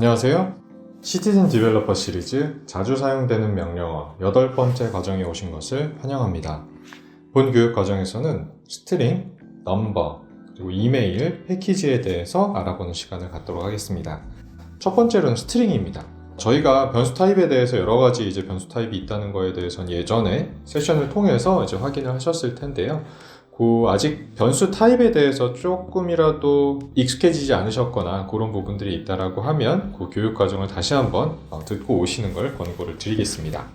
안녕하세요. 시티즌 디벨로퍼 시리즈 자주 사용되는 명령어 8번째 과정에 오신 것을 환영합니다. 본 교육 과정에서는 스트링, 넘버, 그리고 이메일, 패키지에 대해서 알아보는 시간을 갖도록 하겠습니다. 첫 번째로는 스트링입니다. 저희가 변수 타입에 대해서 여러 가지 변수 타입이 있다는 거에 대해서는 예전에 세션을 통해서 확인을 하셨을 텐데요. 아직 변수 타입에 대해서 조금이라도 익숙해지지 않으셨거나 그런 부분들이 있다라고 하면 그 교육 과정을 다시 한번 듣고 오시는 걸 권고를 드리겠습니다.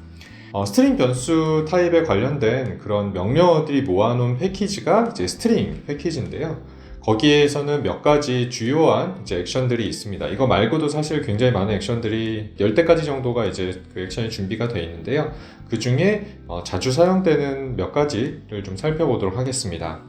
스트링 변수 타입에 관련된 그런 명령어들이 모아놓은 패키지가 스트링 패키지인데요. 거기에서는 몇 가지 주요한 액션들이 있습니다. 이거 말고도 사실 굉장히 많은 액션들이 10대까지 정도가 그 액션이 준비가 되어 있는데요. 그 중에 자주 사용되는 몇 가지를 좀 살펴보도록 하겠습니다.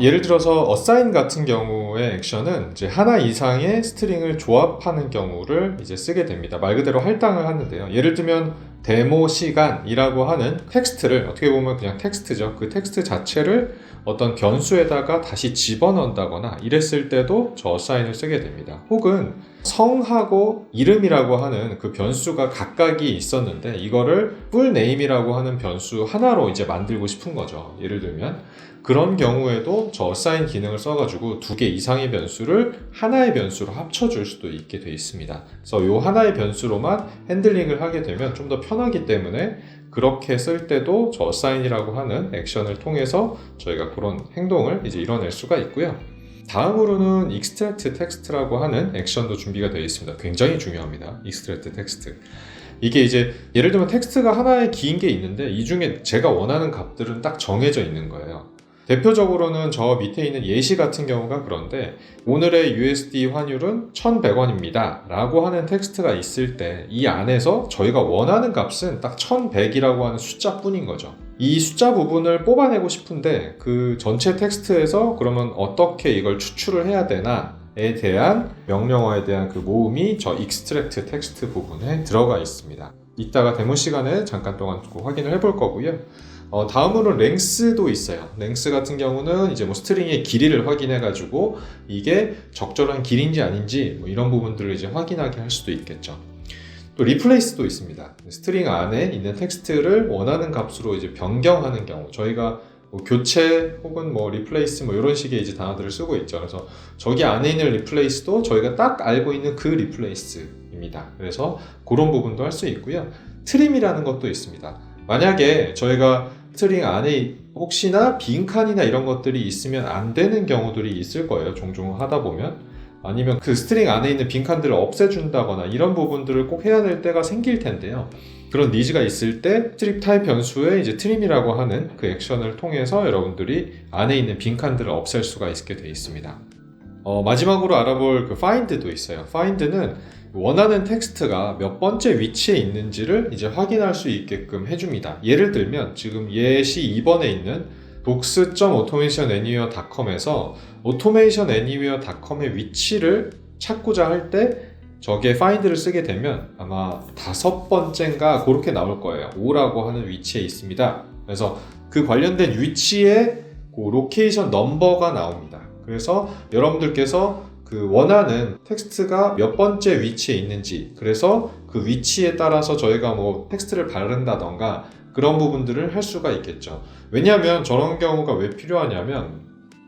예를 들어서 assign 같은 경우의 액션은 하나 이상의 스트링을 조합하는 경우를 쓰게 됩니다. 말 그대로 할당을 하는데요. 예를 들면 데모 시간이라고 하는 텍스트를 어떻게 보면 그냥 텍스트죠. 그 텍스트 자체를 어떤 변수에다가 다시 집어넣는다거나 이랬을 때도 저 assign을 쓰게 됩니다. 혹은 성하고 이름이라고 하는 그 변수가 각각이 있었는데 이거를 full name이라고 하는 변수 하나로 만들고 싶은 거죠. 예를 들면 그런 경우에도 저 assign 기능을 써가지고 2개 이상의 변수를 하나의 변수로 합쳐줄 수도 있게 되어 있습니다. 그래서 이 하나의 변수로만 핸들링을 하게 되면 좀 더 편하기 때문에 그렇게 쓸 때도 저 assign이라고 하는 액션을 통해서 저희가 그런 행동을 이뤄낼 수가 있고요. 다음으로는 extract text라고 하는 액션도 준비가 되어 있습니다. 굉장히 중요합니다. extract text. 이게 예를 들면 텍스트가 하나의 긴 게 있는데 이 중에 제가 원하는 값들은 딱 정해져 있는 거예요. 대표적으로는 저 밑에 있는 예시 같은 경우가 그런데 오늘의 USD 환율은 1,100원입니다 라고 하는 텍스트가 있을 때 이 안에서 저희가 원하는 값은 딱 1,100이라고 하는 숫자뿐인 거죠. 이 숫자 부분을 뽑아내고 싶은데 그 전체 텍스트에서 그러면 어떻게 이걸 추출을 해야 되나에 대한 명령어에 대한 그 모음이 저 extract text 부분에 들어가 있습니다. 이따가 데모 시간에 잠깐 동안 확인을 해볼 거고요. 다음으로는 length도 있어요. length 같은 경우는 스트링의 길이를 확인해가지고 이게 적절한 길인지 아닌지 이런 부분들을 확인하게 할 수도 있겠죠. 또 replace도 있습니다. 스트링 안에 있는 텍스트를 원하는 값으로 변경하는 경우 저희가 교체 혹은 replace 이런 식의 단어들을 쓰고 있죠. 그래서 저기 안에 있는 replace도 저희가 딱 알고 있는 그 replace입니다. 그래서 그런 부분도 할 수 있고요. trim이라는 것도 있습니다. 만약에 저희가 스트링 안에 혹시나 빈칸이나 이런 것들이 있으면 안 되는 경우들이 있을 거예요. 종종 하다 보면. 아니면 그 스트링 안에 있는 빈칸들을 없애준다거나 이런 부분들을 꼭 해야 될 때가 생길 텐데요. 그런 니즈가 있을 때 스트링 타입 변수에 trim이라고 하는 그 액션을 통해서 여러분들이 안에 있는 빈칸들을 없앨 수가 있게 되어 있습니다. 마지막으로 알아볼 그 find도 있어요. find는 원하는 텍스트가 몇 번째 위치에 있는지를 확인할 수 있게끔 해줍니다. 예를 들면 지금 예시 2번에 있는 docs.automationanywhere.com에서 automationanywhere.com의 위치를 찾고자 할 때 저게 find를 쓰게 되면 아마 5번째인가 그렇게 나올 거예요. 5라고 하는 위치에 있습니다. 그래서 그 관련된 위치에 그 로케이션 넘버가 나옵니다. 그래서 여러분들께서 그 원하는 텍스트가 몇 번째 위치에 있는지 그래서 그 위치에 따라서 저희가 텍스트를 바른다던가 그런 부분들을 할 수가 있겠죠. 왜냐하면 저런 경우가 왜 필요하냐면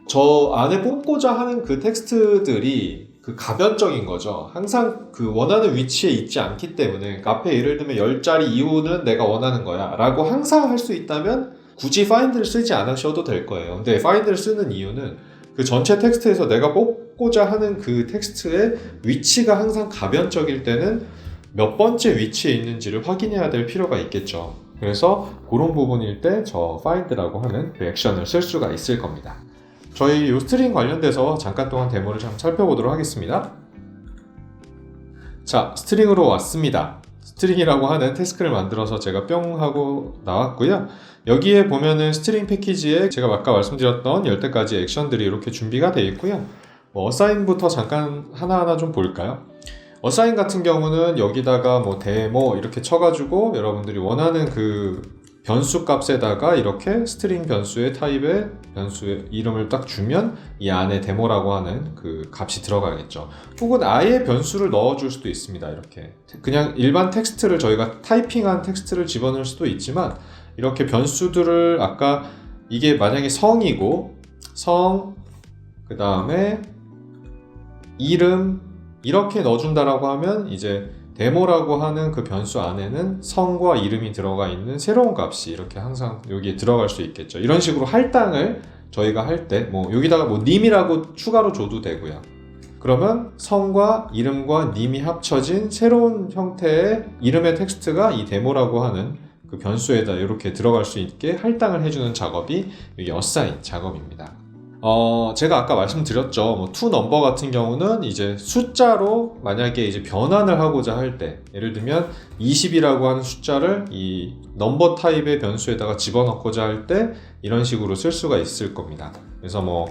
저 안에 뽑고자 하는 그 텍스트들이 그 가변적인 거죠. 항상 그 원하는 위치에 있지 않기 때문에 앞에 예를 들면 10자리 이후는 내가 원하는 거야 라고 항상 할 수 있다면 굳이 find를 쓰지 않으셔도 될 거예요. 근데 find를 쓰는 이유는 그 전체 텍스트에서 내가 뽑고자 하는 그 텍스트의 위치가 항상 가변적일 때는 몇 번째 위치에 있는지를 확인해야 될 필요가 있겠죠. 그래서 그런 부분일 때 저 find라고 하는 그 액션을 쓸 수가 있을 겁니다. 저희 이 스트링 관련돼서 잠깐 동안 데모를 좀 살펴보도록 하겠습니다. 자, 스트링으로 왔습니다. 스트링이라고 하는 태스크를 만들어서 제가 뿅 하고 나왔고요. 여기에 보면은 스트링 패키지에 제가 아까 말씀드렸던 10대까지 액션들이 이렇게 준비가 되어 있고요. assign부터 잠깐 하나하나 좀 볼까요? assign 같은 경우는 여기다가 데모 이렇게 쳐가지고 여러분들이 원하는 그 변수 값에다가 이렇게 스트링 변수의 타입의 변수의 이름을 딱 주면 이 안에 데모라고 하는 그 값이 들어가겠죠. 혹은 아예 변수를 넣어줄 수도 있습니다. 이렇게 그냥 일반 텍스트를 저희가 타이핑한 텍스트를 집어넣을 수도 있지만 이렇게 변수들을 아까 이게 만약에 성이고 성 그 다음에 이름 이렇게 넣어준다라고 하면 이제 데모라고 하는 그 변수 안에는 성과 이름이 들어가 있는 새로운 값이 이렇게 항상 여기에 들어갈 수 있겠죠. 이런 식으로 할당을 저희가 할 때 뭐 여기다가 뭐 님이라고 추가로 줘도 되고요. 그러면 성과 이름과 님이 합쳐진 새로운 형태의 이름의 텍스트가 이 데모라고 하는 그 변수에다 이렇게 들어갈 수 있게 할당을 해주는 작업이 여기 어사인 작업입니다. 제가 아까 말씀드렸죠. 뭐 toNumber 같은 경우는 이제 숫자로 만약에 이제 변환을 하고자 할 때, 예를 들면 20이라고 하는 숫자를 이 넘버 타입의 변수에다가 집어넣고자 할 때 이런 식으로 쓸 수가 있을 겁니다. 그래서 뭐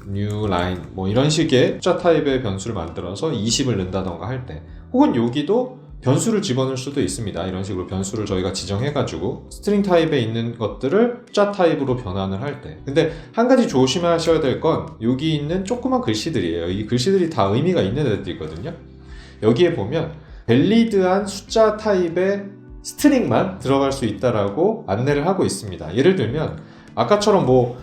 new line 뭐 이런 식의 숫자 타입의 변수를 만들어서 20을 넣는다던가 할 때, 혹은 여기도 변수를 집어넣을 수도 있습니다. 이런 식으로 변수를 저희가 지정해가지고 스트링 타입에 있는 것들을 숫자 타입으로 변환을 할 때. 근데 한 가지 조심하셔야 될 건 여기 있는 조그만 글씨들이에요. 이 글씨들이 다 의미가 있는 애들이거든요. 여기에 보면 밸리드한 숫자 타입의 스트링만 들어갈 수 있다라고 안내를 하고 있습니다. 예를 들면 아까처럼 뭐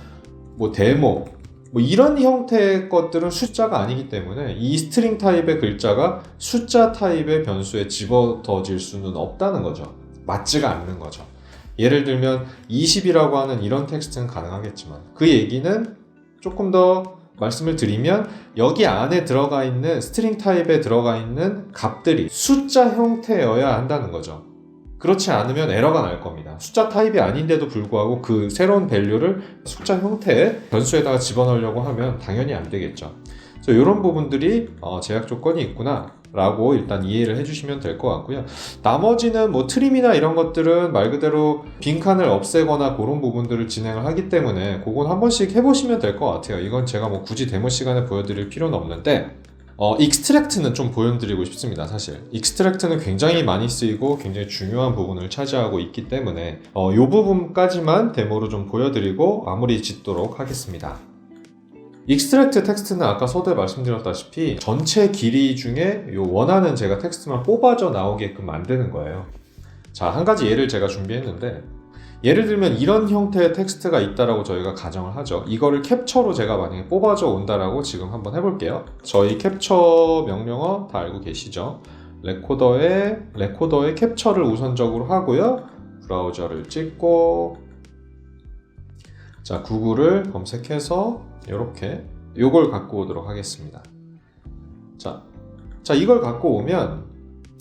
데모 뭐 이런 형태의 것들은 숫자가 아니기 때문에 이 스트링 타입의 글자가 숫자 타입의 변수에 집어넣어질 수는 없다는 거죠. 맞지가 않는 거죠. 예를 들면 20이라고 하는 이런 텍스트는 가능하겠지만 그 얘기는 조금 더 말씀을 드리면 여기 안에 들어가 있는 스트링 타입에 들어가 있는 값들이 숫자 형태여야 한다는 거죠. 그렇지 않으면 에러가 날 겁니다. 숫자 타입이 아닌데도 불구하고 그 새로운 밸류를 숫자 형태의 변수에다가 집어넣으려고 하면 당연히 안 되겠죠. 그래서 이런 부분들이 제약 조건이 있구나 라고 일단 이해를 해주시면 될 것 같고요. 나머지는 뭐 트림이나 이런 것들은 말 그대로 빈칸을 없애거나 그런 부분들을 진행을 하기 때문에 그건 한 번씩 해보시면 될 것 같아요. 이건 제가 뭐 굳이 데모 시간에 보여드릴 필요는 없는데 익스트랙트는 좀 보여드리고 싶습니다. 사실 익스트랙트는 굉장히 많이 쓰이고 굉장히 중요한 부분을 차지하고 있기 때문에 이 부분까지만 데모로 좀 보여드리고 마무리 짓도록 하겠습니다. 익스트랙트 텍스트는 아까 서두에 말씀드렸다시피 전체 길이 중에 요 원하는 제가 텍스트만 뽑아져 나오게끔 만드는 거예요. 자, 한 가지 예를 제가 준비했는데, 예를 들면 이런 형태의 텍스트가 있다라고 저희가 가정을 하죠. 이거를 캡처로 제가 만약에 뽑아져 온다라고 지금 한번 해볼게요. 저희 캡처 명령어 다 알고 계시죠? 레코더에 캡처를 우선적으로 하고요. 브라우저를 찍고, 자, 구글을 검색해서 이렇게 요걸 갖고 오도록 하겠습니다. 자, 이걸 갖고 오면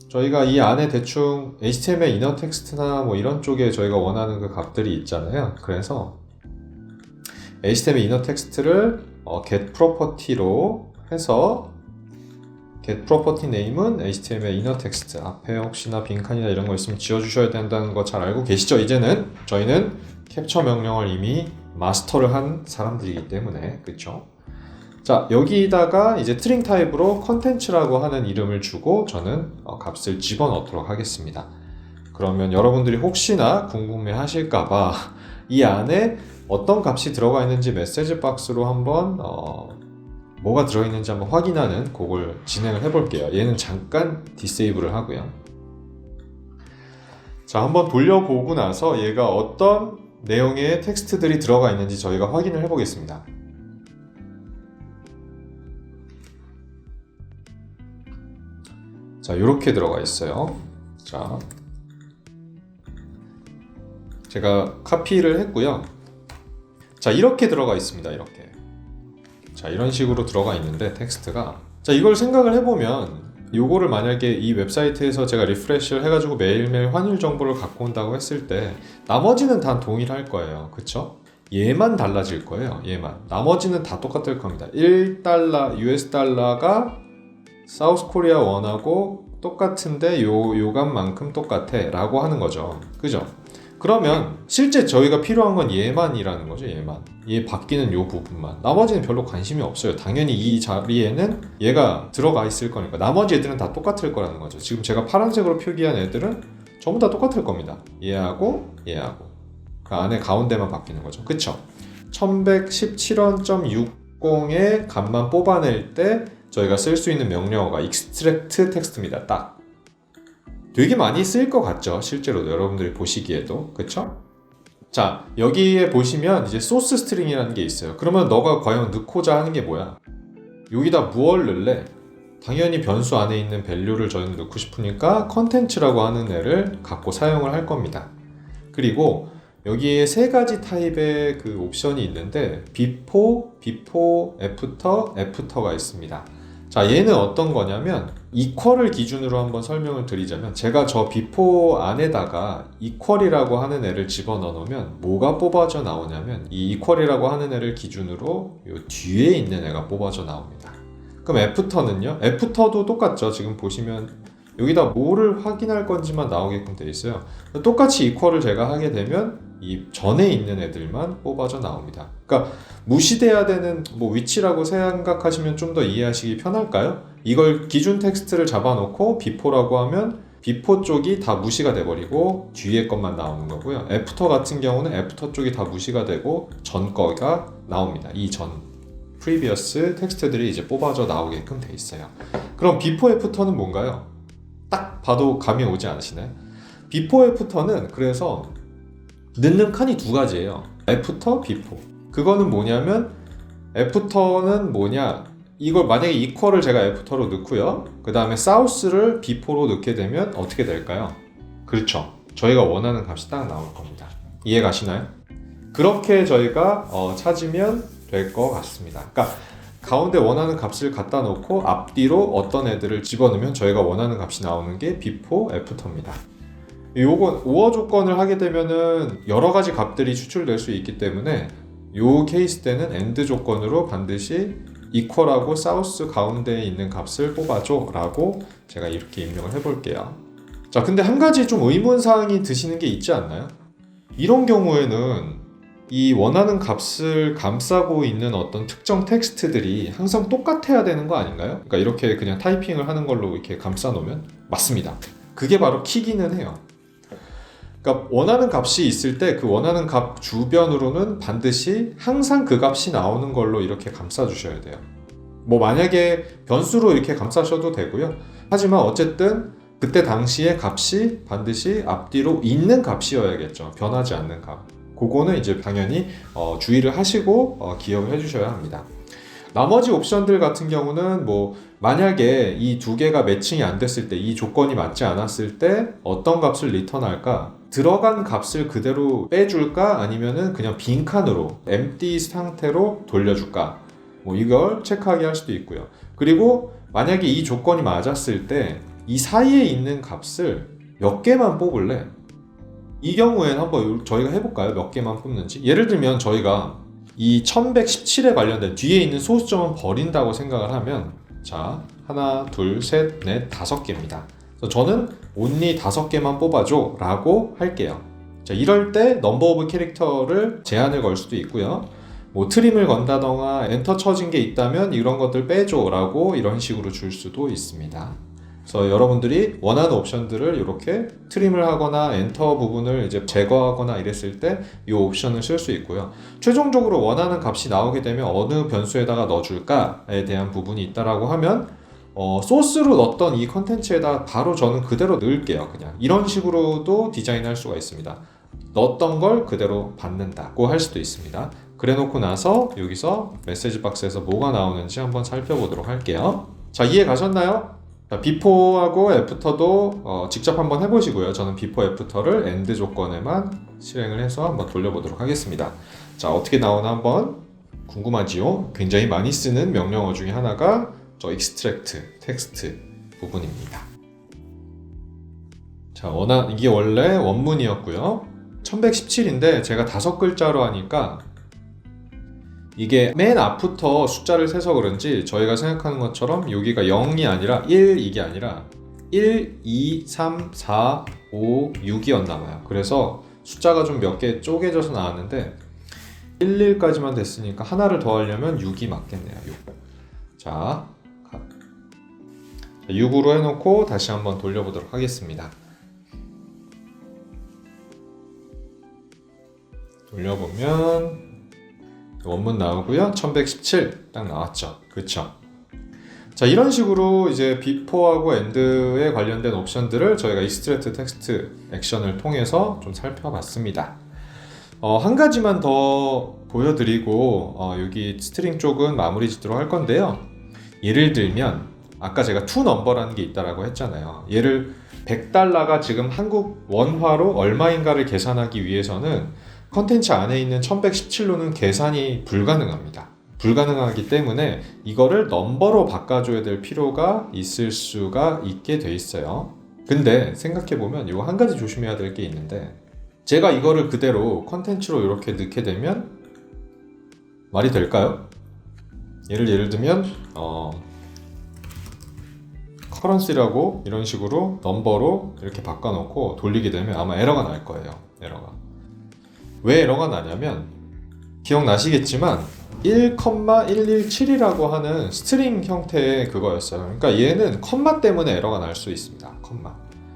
저희가 이 안에 대충 HTML 이너 텍스트나 뭐 이런 쪽에 저희가 원하는 그 값들이 있잖아요. 그래서 HTML 이너 텍스트를 get property로 해서 get property name은 HTML 이너 텍스트, 앞에 혹시나 빈칸이나 이런 거 있으면 지워주셔야 된다는 거 잘 알고 계시죠? 이제는 저희는 캡처 명령을 이미 마스터를 한 사람들이기 때문에, 그렇죠? 자, 여기다가 이제 트링 타입으로 컨텐츠라고 하는 이름을 주고 저는 값을 집어넣도록 하겠습니다. 그러면 여러분들이 혹시나 궁금해 하실까봐 이 안에 어떤 값이 들어가 있는지 메시지 박스로 한번 뭐가 들어있는지 한번 확인하는 그걸 진행을 해볼게요. 얘는 잠깐 디세이블을 하고요. 자, 한번 돌려보고 나서 얘가 어떤 내용의 텍스트들이 들어가 있는지 저희가 확인을 해보겠습니다. 자, 이렇게 들어가 있어요. 자, 제가 카피를 했고요. 자, 이렇게 들어가 있습니다. 이렇게. 자, 이런 식으로 들어가 있는데 텍스트가, 자, 이걸 생각을 해보면 요거를 만약에 이 웹사이트에서 제가 리프레시를 해가지고 매일매일 환율 정보를 갖고 온다고 했을 때 나머지는 다 동일할 거예요. 그쵸? 얘만 달라질 거예요. 얘만. 나머지는 다 똑같을 겁니다. 1달러, US 달러가 사우스 코리아 원하고 똑같은데 요 값만큼 똑같아 라고 하는 거죠. 그죠? 그러면 실제 저희가 필요한 건 얘만이라는 거죠. 얘 바뀌는 요 부분만. 나머지는 별로 관심이 없어요. 당연히 이 자리에는 얘가 들어가 있을 거니까. 나머지 애들은 다 똑같을 거라는 거죠. 지금 제가 파란색으로 표기한 애들은 전부 다 똑같을 겁니다. 얘하고 얘하고. 그 안에 가운데만 바뀌는 거죠. 그쵸? 1117원.60의 값만 뽑아낼 때 저희가 쓸 수 있는 명령어가 extract 텍스트입니다. 딱. 되게 많이 쓸 것 같죠? 실제로 여러분들이 보시기에도. 그쵸? 자, 여기에 보시면 이제 소스 스트링이라는 게 있어요. 그러면 너가 과연 넣고자 하는 게 뭐야? 여기다 무얼 넣을래? 당연히 변수 안에 있는 밸류를 저희는 넣고 싶으니까 컨텐츠라고 하는 애를 갖고 사용을 할 겁니다. 그리고 여기에 세 가지 타입의 그 옵션이 있는데 before, after가 있습니다. 자, 얘는 어떤 거냐면 equal을 기준으로 한번 설명을 드리자면 제가 저 before 안에다가 equal이라고 하는 애를 집어넣어 놓으면 뭐가 뽑아져 나오냐면 이 equal이라고 하는 애를 기준으로 요 뒤에 있는 애가 뽑아져 나옵니다. 그럼 애프터는요? 애프터도 똑같죠. 지금 보시면 여기다 뭐를 확인할 건지만 나오게끔 되어 있어요. 똑같이 이퀄을 제가 하게 되면 이 전에 있는 애들만 뽑아져 나옵니다. 그러니까 무시돼야 되는 뭐 위치라고 생각하시면 좀 더 이해하시기 편할까요? 이걸 기준 텍스트를 잡아놓고 before라고 하면 before 쪽이 다 무시가 돼버리고 뒤에 것만 나오는 거고요. after 같은 경우는 after 쪽이 다 무시가 되고 전 거가 나옵니다. 이 전 previous 텍스트들이 이제 뽑아져 나오게끔 돼 있어요. 그럼 before after는 뭔가요? 딱 봐도 감이 오지 않으시나요? before after는 그래서 넣는 칸이 두 가지예요. after, before. 그거는 뭐냐면 after는 뭐냐? 이걸 만약에 equal을 제가 after로 넣고요. 그 다음에 south를 before로 넣게 되면 어떻게 될까요? 그렇죠. 저희가 원하는 값이 딱 나올 겁니다. 이해 가시나요? 그렇게 저희가 찾으면 될 것 같습니다. 그러니까 가운데 원하는 값을 갖다 놓고 앞뒤로 어떤 애들을 집어넣으면 저희가 원하는 값이 나오는 게 before, after입니다. 요건 오어 조건을 하게 되면은 여러 가지 값들이 추출될 수 있기 때문에 요 케이스 때는 AND 조건으로 반드시 equal하고 south 가운데에 있는 값을 뽑아줘 라고 제가 이렇게 입력을 해볼게요. 자, 근데 한 가지 좀 의문사항이 드시는 게 있지 않나요? 이런 경우에는 이 원하는 값을 감싸고 있는 어떤 특정 텍스트들이 항상 똑같아야 되는 거 아닌가요? 그러니까 이렇게 그냥 타이핑을 하는 걸로 이렇게 감싸 놓으면 맞습니다. 그게 바로 키기는 해요. 그러니까 원하는 값이 있을 때 그 원하는 값 주변으로는 반드시 항상 그 값이 나오는 걸로 이렇게 감싸 주셔야 돼요. 뭐 만약에 변수로 이렇게 감싸셔도 되고요. 하지만 어쨌든 그때 당시의 값이 반드시 앞뒤로 있는 값이어야겠죠. 변하지 않는 값. 그거는 이제 당연히 주의를 하시고 기억을 해주셔야 합니다. 나머지 옵션들 같은 경우는 뭐 만약에 이 두 개가 매칭이 안 됐을 때, 이 조건이 맞지 않았을 때 어떤 값을 리턴할까? 들어간 값을 그대로 빼줄까? 아니면은 그냥 빈칸으로 empty 상태로 돌려줄까? 뭐 이걸 체크하게 할 수도 있고요. 그리고 만약에 이 조건이 맞았을 때 이 사이에 있는 값을 몇 개만 뽑을래? 이 경우에는 한번 저희가 해볼까요? 몇 개만 뽑는지. 예를 들면 저희가 이 1117에 관련된 뒤에 있는 소수점은 버린다고 생각을 하면 자, 하나, 둘, 셋, 넷, 5개입니다. 저는 only 5개만 뽑아줘 라고 할게요. 자, 이럴 때 넘버 오브 캐릭터를 제한을 걸 수도 있고요. 뭐 트림을 건다던가 엔터 쳐진 게 있다면 이런 것들 빼줘 라고 이런 식으로 줄 수도 있습니다. 그래서 여러분들이 원하는 옵션들을 이렇게 트림을 하거나 엔터 부분을 이제 제거하거나 이랬을 때 이 옵션을 쓸 수 있고요. 최종적으로 원하는 값이 나오게 되면 어느 변수에다가 넣어줄까에 대한 부분이 있다라고 하면 소스로 넣었던 이 컨텐츠에다 바로 저는 그대로 넣을게요. 그냥 이런 식으로도 디자인할 수가 있습니다. 넣었던 걸 그대로 받는다고 할 수도 있습니다. 그래 놓고 나서 여기서 메시지 박스에서 뭐가 나오는지 한번 살펴보도록 할게요. 자, 이해 가셨나요? before하고 after도 직접 한번 해보시고요. 저는 before, after를 AND 조건에만 실행을 해서 한번 돌려보도록 하겠습니다. 자, 어떻게 나오나 한번 궁금하지요? 굉장히 많이 쓰는 명령어 중에 하나가 저 extract 텍스트 부분입니다. 자, 이게 원래 원문이었고요. 1117인데 제가 5글자로 하니까 이게 맨 앞부터 숫자를 세서 그런지 저희가 생각하는 것처럼 여기가 0이 아니라 1 이게 아니라 1, 2, 3, 4, 5, 6이었나봐요. 그래서 숫자가 좀 몇 개 쪼개져서 나왔는데 1, 1까지만 됐으니까 하나를 더 하려면 6이 맞겠네요. 6. 자, 6으로 해놓고 다시 한번 돌려보도록 하겠습니다. 올려보면 원문 나오고요. 1117 딱 나왔죠. 그쵸? 자, 이런 식으로 이제 before하고 end에 관련된 옵션들을 저희가 extract text 액션을 통해서 좀 살펴봤습니다. 한 가지만 더 보여드리고 여기 스트링 쪽은 마무리 짓도록 할 건데요. 예를 들면 아까 제가 to number라는 게 있다라고 했잖아요. 얘를 100달러가 지금 한국 원화로 얼마인가를 계산하기 위해서는 컨텐츠 안에 있는 1117로는 계산이 불가능합니다. 불가능하기 때문에 이거를 넘버로 바꿔줘야 될 필요가 있을 수가 있게 돼 있어요. 근데 생각해보면 이거 한 가지 조심해야 될 게 있는데, 제가 이거를 그대로 컨텐츠로 이렇게 넣게 되면 말이 될까요? 예를 들면 커런시라고 이런 식으로 넘버로 이렇게 바꿔놓고 돌리게 되면 아마 에러가 날 거예요. 왜 에러가 나냐면 기억나시겠지만 1,117이라고 하는 스트링 형태의 그거였어요. 그러니까 얘는 컴마 때문에 에러가 날 수 있습니다.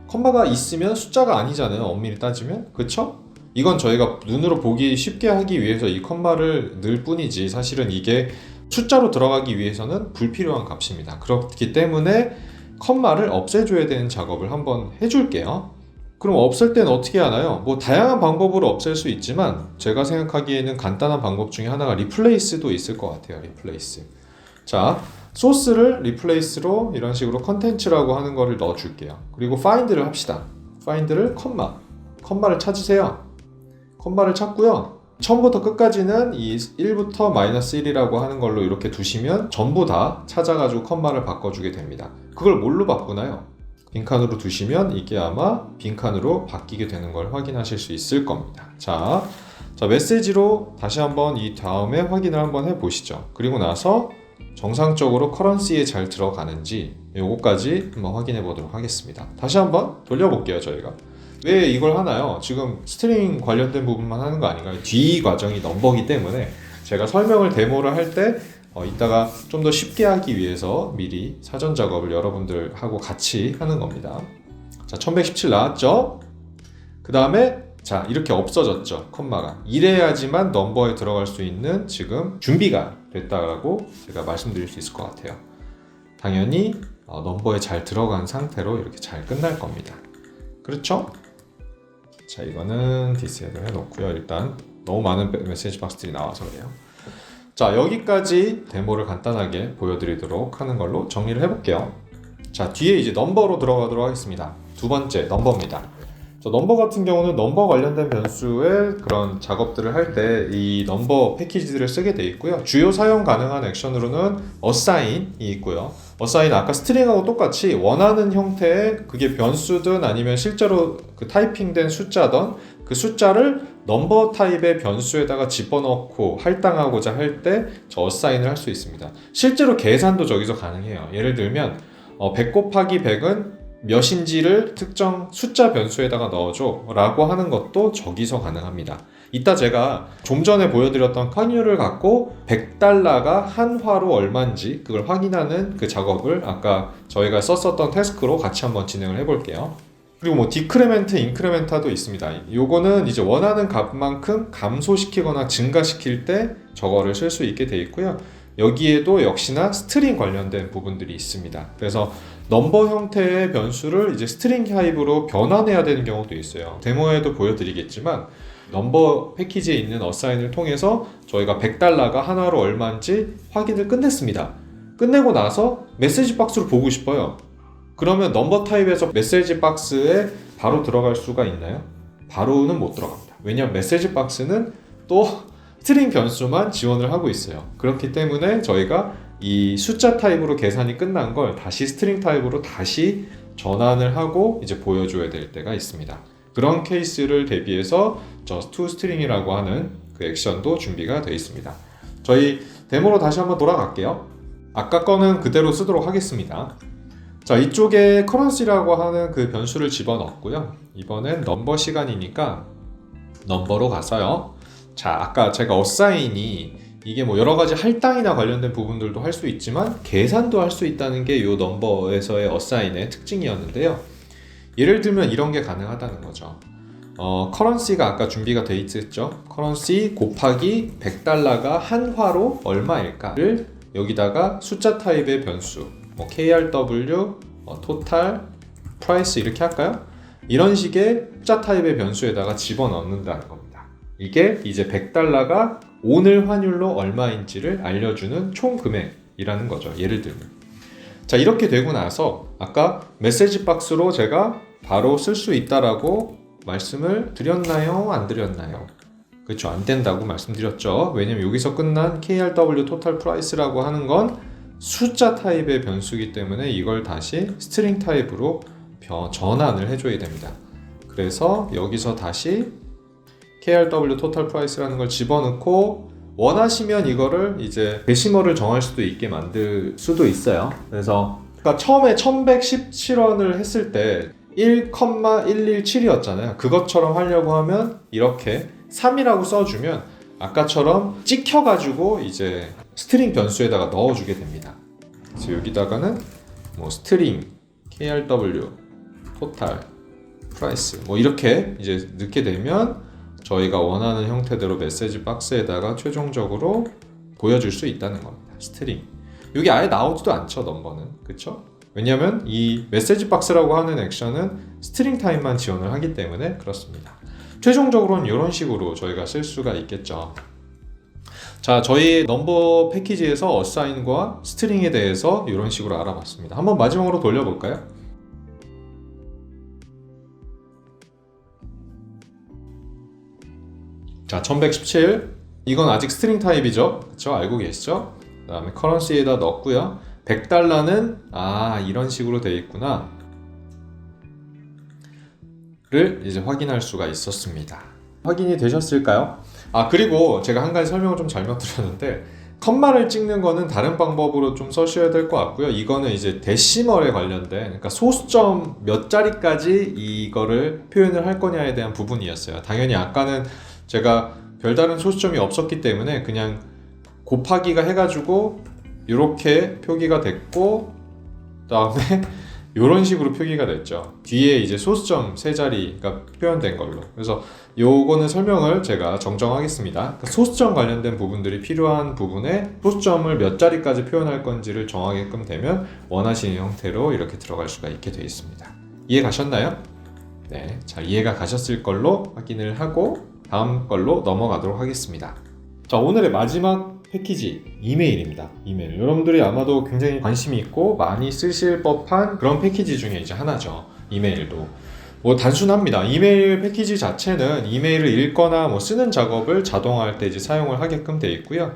컴마가 있으면 숫자가 아니잖아요. 엄밀히 따지면. 그쵸? 이건 저희가 눈으로 보기 쉽게 하기 위해서 이 컴마를 넣을 뿐이지 사실은 이게 숫자로 들어가기 위해서는 불필요한 값입니다. 그렇기 때문에 컴마를 없애줘야 되는 작업을 한번 해줄게요. 그럼 없앨 때는 어떻게 하나요? 뭐 다양한 방법으로 없앨 수 있지만 제가 생각하기에는 간단한 방법 중에 하나가 리플레이스도 있을 것 같아요. 리플레이스. 자, 소스를 리플레이스로 이런 식으로 컨텐츠라고 하는 거를 넣어줄게요. 그리고 find를 합시다. find를 컴마를 찾으세요. 컴마를 찾고요. 처음부터 끝까지는 이 1부터 -1이라고 하는 걸로 이렇게 두시면 전부 다 찾아가지고 컴마를 바꿔주게 됩니다. 그걸 뭘로 바꾸나요? 빈칸으로 두시면 이게 아마 빈칸으로 바뀌게 되는 걸 확인하실 수 있을 겁니다. 자, 메시지로 다시 한번 이 다음에 확인을 한번 해보시죠. 그리고 나서 정상적으로 커런시에 잘 들어가는지 요거까지 한번 확인해 보도록 하겠습니다. 다시 한번 돌려볼게요. 저희가 왜 이걸 하나요? 지금 스트링 관련된 부분만 하는 거 아닌가요? 뒤 과정이 넘버기 때문에 제가 설명을 데모를 할 때 이따가 좀 더 쉽게 하기 위해서 미리 사전 작업을 여러분들하고 같이 하는 겁니다. 자, 1117 나왔죠? 그 다음에 자, 이렇게 없어졌죠. 컴마가. 이래야지만 넘버에 들어갈 수 있는 지금 준비가 됐다고 제가 말씀드릴 수 있을 것 같아요. 당연히 넘버에 잘 들어간 상태로 이렇게 잘 끝날 겁니다. 그렇죠? 자, 이거는 디스헤드를 해놓고요. 일단 너무 많은 메시지 박스들이 나와서 그래요. 자, 여기까지 데모를 간단하게 보여드리도록 하는 걸로 정리를 해볼게요. 자, 뒤에 이제 넘버로 들어가도록 하겠습니다. 두 번째 넘버입니다. 넘버 같은 경우는 넘버 관련된 변수의 그런 작업들을 할 때 이 넘버 패키지들을 쓰게 돼 있고요. 주요 사용 가능한 액션으로는 assign이 있고요. assign 아까 스트링하고 똑같이 원하는 형태의 그게 변수든 아니면 실제로 그 타이핑된 숫자든 그 숫자를 넘버 타입의 변수에다가 집어넣고 할당하고자 할 때 저 assign을 할 수 있습니다. 실제로 계산도 저기서 가능해요. 예를 들면 100 곱하기 100은 몇인지를 특정 숫자 변수에다가 넣어줘 라고 하는 것도 저기서 가능합니다. 이따 제가 좀 전에 보여드렸던 컨유를 갖고 100달러가 한화로 얼마인지 그걸 확인하는 그 작업을 아까 저희가 썼었던 태스크로 같이 한번 진행을 해볼게요. 그리고 뭐 디크레멘트, 인크레멘타도 있습니다. 요거는 이제 원하는 값만큼 감소시키거나 증가시킬 때 저거를 쓸 수 있게 돼 있고요. 여기에도 역시나 스트링 관련된 부분들이 있습니다. 그래서 넘버 형태의 변수를 이제 스트링 타입으로 변환해야 되는 경우도 있어요. 데모에도 보여드리겠지만 넘버 패키지에 있는 어사인을 통해서 저희가 100달러가 한화로 얼마인지 확인을 끝냈습니다. 끝내고 나서 메시지 박스로 보고 싶어요. 그러면 넘버 타입에서 메시지 박스에 바로 들어갈 수가 있나요? 바로는 못 들어갑니다. 왜냐하면 메시지 박스는 또 스트링 변수만 지원을 하고 있어요. 그렇기 때문에 저희가 이 숫자 타입으로 계산이 끝난 걸 다시 스트링 타입으로 다시 전환을 하고 이제 보여줘야 될 때가 있습니다. 그런 케이스를 대비해서 just to string이라고 하는 그 액션도 준비가 되어 있습니다. 저희 데모로 다시 한번 돌아갈게요. 아까 거는 그대로 쓰도록 하겠습니다. 자, 이쪽에 currency라고 하는 그 변수를 집어넣었고요. 이번엔 넘버 시간이니까 넘버로 가서요. 자, 아까 제가 assign이 이게 뭐 여러 가지 할당이나 관련된 부분들도 할 수 있지만 계산도 할 수 있다는 게 이 넘버에서의 assign의 특징이었는데요. 예를 들면 이런 게 가능하다는 거죠. 커런시가 아까 준비가 돼 있었죠. 커런시 곱하기 100달러가 한화로 얼마일까를 여기다가 숫자 타입의 변수, 뭐 KRW, 토탈, 프라이스 이렇게 할까요? 이런 식의 숫자 타입의 변수에다가 집어넣는다는 겁니다. 이게 이제 100달러가 오늘 환율로 얼마인지를 알려주는 총 금액이라는 거죠. 예를 들면. 자, 이렇게 되고 나서 아까 메시지 박스로 제가 바로 쓸 수 있다라고 말씀을 드렸나요? 안 드렸나요? 그렇죠. 안 된다고 말씀드렸죠. 왜냐면 여기서 끝난 KRW 토탈 프라이스라고 하는 건 숫자 타입의 변수이기 때문에 이걸 다시 스트링 타입으로 전환을 해줘야 됩니다. 그래서 여기서 다시 KRW 토탈 프라이스라는 걸 집어넣고 원하시면 이거를 이제 데시멀을 정할 수도 있게 만들 수도 있어요. 그래서 그러니까 처음에 1117원을 했을 때 1,117이었잖아요. 그것처럼 하려고 하면 이렇게 3이라고 써주면 아까처럼 찍혀가지고 이제 스트링 변수에다가 넣어주게 됩니다. 그래서 여기다가는 뭐 스트링 KRW 토탈 프라이스 뭐 이렇게 이제 넣게 되면 저희가 원하는 형태대로 메시지 박스에다가 최종적으로 보여줄 수 있다는 겁니다. 스트링. 여기 아예 나오지도 않죠, 넘버는. 그쵸? 왜냐면 이 메시지 박스라고 하는 액션은 스트링 타입만 지원을 하기 때문에 그렇습니다. 최종적으로는 이런 식으로 저희가 쓸 수가 있겠죠. 자, 저희 넘버 패키지에서 어사인과 스트링에 대해서 이런 식으로 알아봤습니다. 한번 마지막으로 돌려볼까요? 자, 1117 이건 아직 스트링 타입이죠. 그쵸? 알고 계시죠? 그 다음에 커런시에다 넣었고요. 100달러는 이런 식으로 되어 있구나 를 이제 확인할 수가 있었습니다. 확인이 되셨을까요? 그리고 제가 한 가지 설명을 좀 잘못 드렸는데 컴마를 찍는 거는 다른 방법으로 좀 써셔야 될 것 같고요. 이거는 이제 데시멀에 관련된, 그러니까 소수점 몇 자리까지 이거를 표현을 할 거냐에 대한 부분이었어요. 당연히 아까는 제가 별다른 소수점이 없었기 때문에 그냥 곱하기가 해가지고 이렇게 표기가 됐고 그다음에 이런 식으로 표기가 됐죠. 뒤에 이제 소수점 세 자리가 표현된 걸로. 그래서 요거는 설명을 제가 정정하겠습니다. 그러니까 소수점 관련된 부분들이 필요한 부분에 소수점을 몇 자리까지 표현할 건지를 정하게끔 되면 원하시는 형태로 이렇게 들어갈 수가 있게 되어 있습니다. 이해 가셨나요? 네, 자, 이해가 가셨을 걸로 확인을 하고 다음 걸로 넘어가도록 하겠습니다. 자, 오늘의 마지막 패키지 이메일입니다. 이메일. 여러분들이 아마도 굉장히 관심이 있고 많이 쓰실 법한 그런 패키지 중에 이제 하나죠. 이메일도. 뭐 단순합니다. 이메일 패키지 자체는 이메일을 읽거나 뭐 쓰는 작업을 자동화할 때 이제 사용을 하게끔 되어 있고요.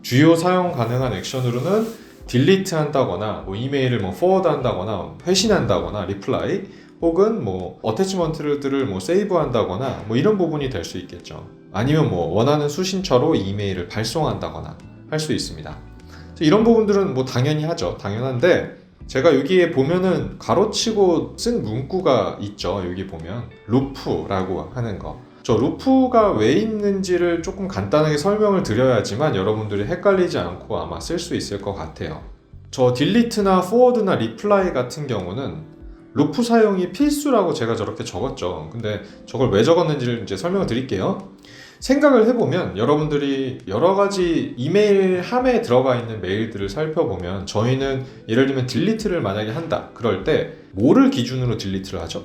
주요 사용 가능한 액션으로는 딜리트 한다거나 뭐 이메일을 뭐 포워드 한다거나 회신한다거나 리플라이 혹은 뭐 어태치먼트들을 뭐 세이브 한다거나 뭐 이런 부분이 될 수 있겠죠. 아니면 뭐 원하는 수신처로 이메일을 발송한다거나 할 수 있습니다. 이런 부분들은 뭐 당연히 하죠. 당연한데 제가 여기에 보면은 가로치고 쓴 문구가 있죠. 여기 보면 루프라고 하는 거. 저 루프가 왜 있는지를 조금 간단하게 설명을 드려야지만 여러분들이 헷갈리지 않고 아마 쓸 수 있을 것 같아요. 저 딜리트나 포워드나 리플라이 같은 경우는 루프 사용이 필수라고 제가 저렇게 적었죠. 근데 저걸 왜 적었는지를 이제 설명을 드릴게요. 생각을 해보면 여러분들이 여러 가지 이메일 함에 들어가 있는 메일들을 살펴보면 저희는 예를 들면 딜리트를 만약에 한다. 그럴 때 뭐를 기준으로 딜리트를 하죠?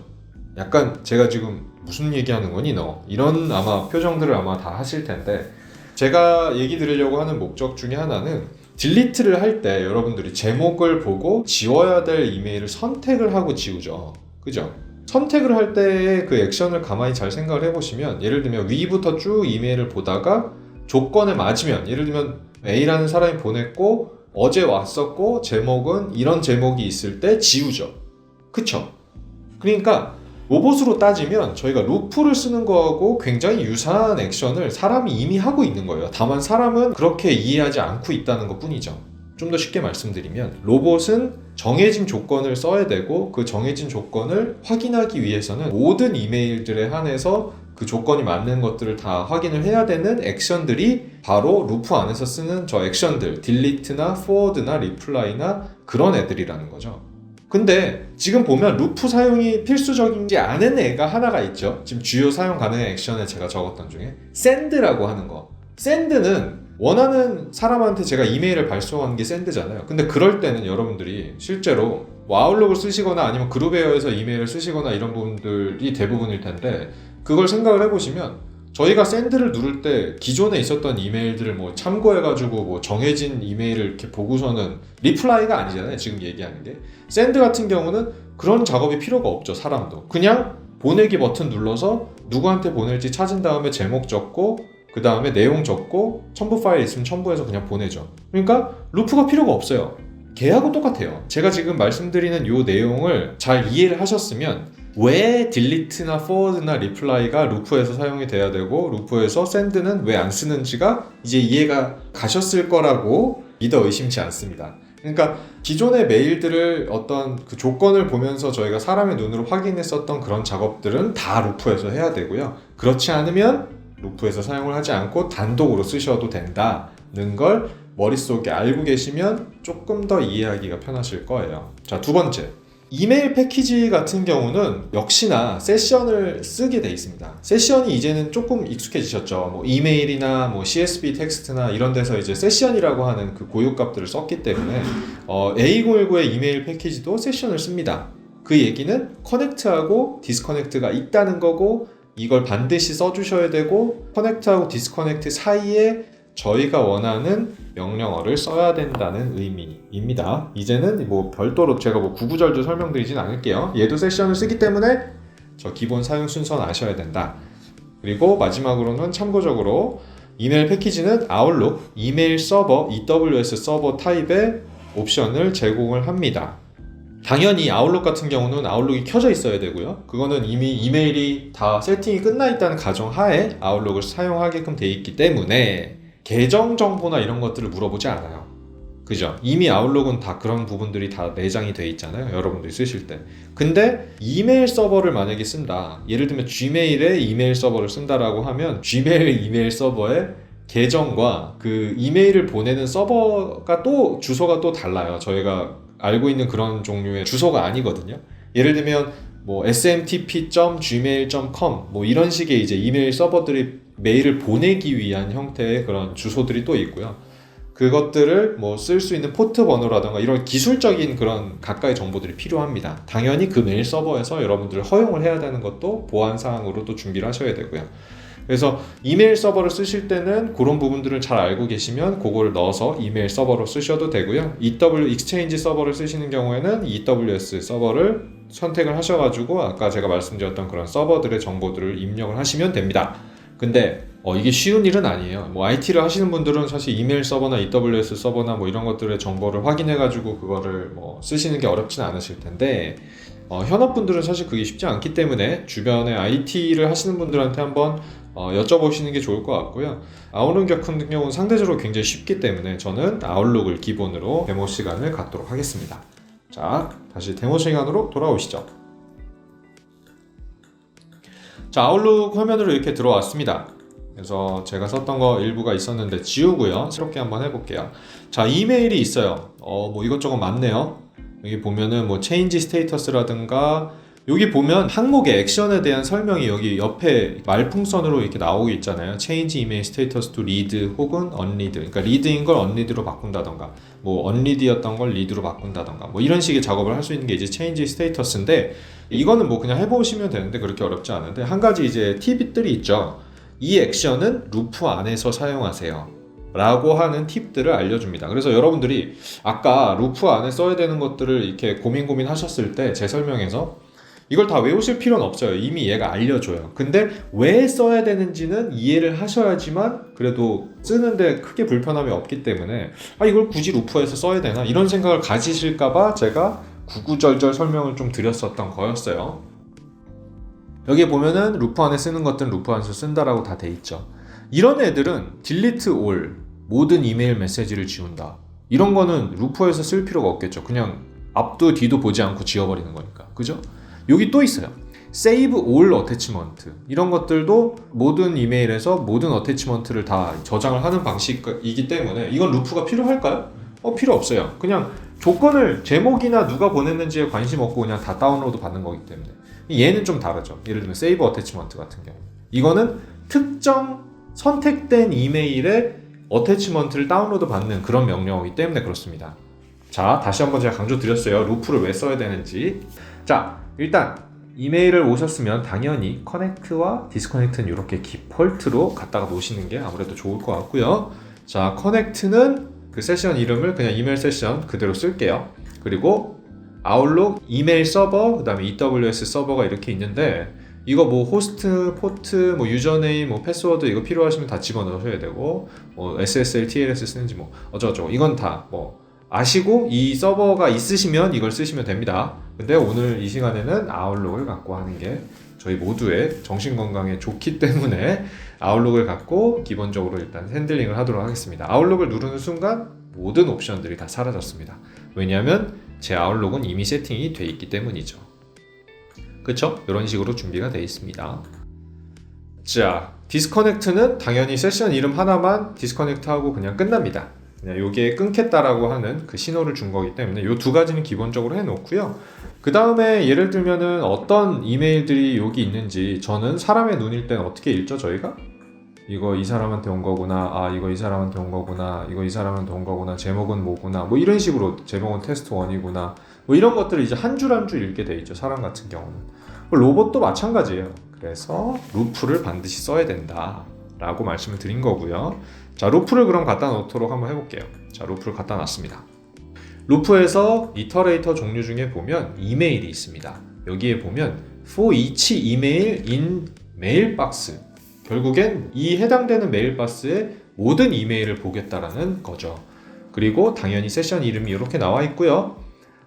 약간 제가 지금 무슨 얘기하는 거니 너? 이런 아마 표정들을 아마 다 하실 텐데 제가 얘기 드리려고 하는 목적 중에 하나는 딜리트를 할 때 여러분들이 제목을 보고 지워야 될 이메일을 선택을 하고 지우죠. 그죠? 선택을 할 때의 그 액션을 가만히 잘 생각을 해보시면 예를 들면 위부터 쭉 이메일을 보다가 조건에 맞으면 예를 들면 A라는 사람이 보냈고 어제 왔었고 제목은 이런 제목이 있을 때 지우죠. 그쵸? 그러니까 로봇으로 따지면 저희가 루프를 쓰는 거하고 굉장히 유사한 액션을 사람이 이미 하고 있는 거예요. 다만 사람은 그렇게 이해하지 않고 있다는 것 뿐이죠. 좀 더 쉽게 말씀드리면 로봇은 정해진 조건을 써야 되고 그 정해진 조건을 확인하기 위해서는 모든 이메일들에 한해서 그 조건이 맞는 것들을 다 확인을 해야 되는 액션들이 바로 루프 안에서 쓰는 저 액션들 딜리트나 포워드나 리플라이나 그런 애들이라는 거죠. 근데 지금 보면 루프 사용이 필수적이지 않은 애가 하나가 있죠. 지금 주요 사용 가능한 액션에 제가 적었던 중에 샌드라고 하는 거. 샌드는 원하는 사람한테 제가 이메일을 발송하는 게 샌드잖아요. 근데 그럴 때는 여러분들이 실제로 뭐 아웃룩을 쓰시거나 아니면 그룹웨어에서 이메일을 쓰시거나 이런 분들이 대부분일 텐데, 그걸 생각을 해보시면 저희가 샌드를 누를 때 기존에 있었던 이메일들을 뭐 참고해가지고 뭐 정해진 이메일을 이렇게 보고서는 리플라이가 아니잖아요. 지금 얘기하는 게. 샌드 같은 경우는 그런 작업이 필요가 없죠. 사람도. 그냥 보내기 버튼 눌러서 누구한테 보낼지 찾은 다음에 제목 적고 그 다음에 내용 적고 첨부 파일 있으면 첨부해서 그냥 보내죠. 그러니까 루프가 필요가 없어요. 걔하고 똑같아요. 제가 지금 말씀드리는 요 내용을 잘 이해를 하셨으면 왜 딜리트나 포워드나 리플라이가 루프에서 사용이 돼야 되고 루프에서 샌드는 왜 안 쓰는지가 이제 이해가 가셨을 거라고 믿어 의심치 않습니다. 그러니까 기존의 메일들을 어떤 그 조건을 보면서 저희가 사람의 눈으로 확인했었던 그런 작업들은 다 루프에서 해야 되고요. 그렇지 않으면 루프에서 사용을 하지 않고 단독으로 쓰셔도 된다는 걸 머릿속에 알고 계시면 조금 더 이해하기가 편하실 거예요. 자, 두 번째. 이메일 패키지 같은 경우는 역시나 세션을 쓰게 돼 있습니다. 세션이 이제는 조금 익숙해지셨죠. 뭐 이메일이나 뭐 CSV 텍스트나 이런 데서 이제 세션이라고 하는 그 고유값들을 썼기 때문에 A019의 이메일 패키지도 세션을 씁니다. 그 얘기는 커넥트하고 디스커넥트가 있다는 거고, 이걸 반드시 써주셔야 되고, 커넥트하고 디스커넥트 사이에 저희가 원하는 명령어를 써야 된다는 의미입니다. 이제는 뭐 별도로 제가 뭐 구구절절 설명드리진 않을게요. 얘도 세션을 쓰기 때문에 저 기본 사용 순서는 아셔야 된다. 그리고 마지막으로는 참고적으로 이메일 패키지는 아웃룩, 이메일 서버, EWS 서버 타입의 옵션을 제공을 합니다. 당연히 아웃룩 같은 경우는 아웃룩이 켜져 있어야 되고요. 그거는 이미 이메일이 다 세팅이 끝나 있다는 가정하에 아웃룩을 사용하게끔 돼 있기 때문에 계정 정보나 이런 것들을 물어보지 않아요. 그죠? 이미 아웃룩은 다 그런 부분들이 다 내장이 돼 있잖아요. 여러분들이 쓰실 때. 근데 이메일 서버를 만약에 쓴다. 예를 들면 Gmail의 이메일 서버를 쓴다라고 하면 Gmail 이메일 서버의 계정과 그 이메일을 보내는 서버가 또 주소가 또 달라요. 저희가 알고 있는 그런 종류의 주소가 아니거든요. 예를 들면 뭐 smtp.gmail.com 뭐 이런 식의 이제 이메일 서버들이 메일을 보내기 위한 형태의 그런 주소들이 또 있고요. 그것들을 뭐 쓸 수 있는 포트 번호라든가 이런 기술적인 그런 각각의 정보들이 필요합니다. 당연히 그 메일 서버에서 여러분들 허용을 해야 되는 것도 보안 사항으로도 준비를 하셔야 되고요. 그래서 이메일 서버를 쓰실 때는 그런 부분들을 잘 알고 계시면 그거를 넣어서 이메일 서버로 쓰셔도 되고요. EW 익스체인지 서버를 쓰시는 경우에는 EWS 서버를 선택을 하셔가지고 아까 제가 말씀드렸던 그런 서버들의 정보들을 입력을 하시면 됩니다. 근데 이게 쉬운 일은 아니에요. 뭐 IT를 하시는 분들은 사실 이메일 서버나 EWS 서버나 뭐 이런 것들의 정보를 확인해가지고 그거를 뭐 쓰시는 게 어렵진 않으실 텐데 현업분들은 사실 그게 쉽지 않기 때문에 주변에 IT를 하시는 분들한테 한번 여쭤보시는 게 좋을 것 같고요. 아웃룩 같은 경우는 상대적으로 굉장히 쉽기 때문에 저는 아웃룩을 기본으로 데모 시간을 갖도록 하겠습니다. 자, 다시 데모 시간으로 돌아오시죠. 자, 아웃룩 화면으로 이렇게 들어왔습니다. 그래서 제가 썼던 거 일부가 있었는데 지우고요. 새롭게 한번 해볼게요. 자, 이메일이 있어요. 뭐 이것저것 많네요. 여기 보면은 뭐 체인지 스테이터스라든가 여기 보면 항목의 액션에 대한 설명이 여기 옆에 말풍선으로 이렇게 나오고 있잖아요. change email status to read 혹은 unread. 그러니까 read인 걸 unread로 바꾼다던가 뭐 unread였던 걸 read로 바꾼다던가 뭐 이런 식의 작업을 할 수 있는 게 이제 change status인데, 이거는 뭐 그냥 해보시면 되는데 그렇게 어렵지 않은데 한 가지 이제 팁들이 있죠. 이 액션은 루프 안에서 사용하세요 라고 하는 팁들을 알려줍니다. 그래서 여러분들이 아까 루프 안에 써야 되는 것들을 이렇게 고민 하셨을 때 제 설명에서 이걸 다 외우실 필요는 없어요. 이미 얘가 알려줘요. 근데 왜 써야 되는지는 이해를 하셔야지만 그래도 쓰는데 크게 불편함이 없기 때문에 이걸 굳이 루프에서 써야 되나 이런 생각을 가지실까봐 제가 구구절절 설명을 좀 드렸었던 거였어요. 여기 보면은 루프 안에 쓰는 것들은 루프 안에서 쓴다라고 다 돼 있죠. 이런 애들은 delete all, 모든 이메일 메시지를 지운다. 이런 거는 루프에서 쓸 필요가 없겠죠. 그냥 앞도 뒤도 보지 않고 지워버리는 거니까. 그죠? 여기 또 있어요. save all attachment. 이런 것들도 모든 이메일에서 모든 어태치먼트를 다 저장을 하는 방식이기 때문에 이건 루프가 필요할까요? 필요 없어요. 그냥 조건을 제목이나 누가 보냈는지에 관심 없고 그냥 다 다운로드 받는 거기 때문에 얘는 좀 다르죠. 예를 들면 세이브 어태치먼트 같은 경우 이거는 특정 선택된 이메일에 어태치먼트를 다운로드 받는 그런 명령어이기 때문에 그렇습니다. 자, 다시 한번 제가 강조 드렸어요. 루프를 왜 써야 되는지. 자, 일단 이메일을 오셨으면 당연히 커넥트와 디스커넥트는 이렇게 디폴트로 갖다가 놓으시는 게 아무래도 좋을 것 같고요. 자, 커넥트는 그 세션 이름을 그냥 이메일 세션 그대로 쓸게요. 그리고 아웃룩 이메일 서버, 그 다음에 EWS 서버가 이렇게 있는데 이거 뭐 호스트, 포트, 뭐 유저네임, 뭐 패스워드 이거 필요하시면 다 집어넣으셔야 되고 뭐 SSL, TLS 쓰는지 뭐 어쩌고저쩌고 이건 다 뭐 아시고 이 서버가 있으시면 이걸 쓰시면 됩니다. 근데 오늘 이 시간에는 아웃룩을 갖고 하는 게 저희 모두의 정신건강에 좋기 때문에 아웃룩을 갖고 기본적으로 일단 핸들링을 하도록 하겠습니다. 아웃룩을 누르는 순간 모든 옵션들이 다 사라졌습니다. 왜냐하면 제 아웃룩은 이미 세팅이 돼 있기 때문이죠. 그쵸? 이런 식으로 준비가 되어 있습니다. 자, 디스커넥트는 당연히 세션 이름 하나만 디스커넥트하고 그냥 끝납니다. 그냥 요게 끊겠다라고 하는 그 신호를 준 거기 때문에 요 두 가지는 기본적으로 해놓고요. 그 다음에 예를 들면은 어떤 이메일들이 여기 있는지 저는 사람의 눈일 때는 어떻게 읽죠 저희가? 이거 이 사람한테 온 거구나, 아 이거 이 사람한테 온 거구나, 이거 이 사람한테 온 거구나, 제목은 뭐구나, 뭐 이런 식으로 제목은 테스트 1이구나 뭐 이런 것들을 이제 한 줄 한 줄 읽게 돼 있죠 사람 같은 경우는. 로봇도 마찬가지예요. 그래서 루프를 반드시 써야 된다 라고 말씀을 드린 거고요. 자, 루프를 그럼 갖다 놓도록 한번 해볼게요. 자, 루프를 갖다 놨습니다. 루프에서 이터레이터 종류 중에 보면 이메일이 있습니다. 여기에 보면 for each email in mailbox, 결국엔 이 해당되는 메일박스의 모든 이메일을 보겠다라는 거죠. 그리고 당연히 세션 이름이 이렇게 나와 있고요.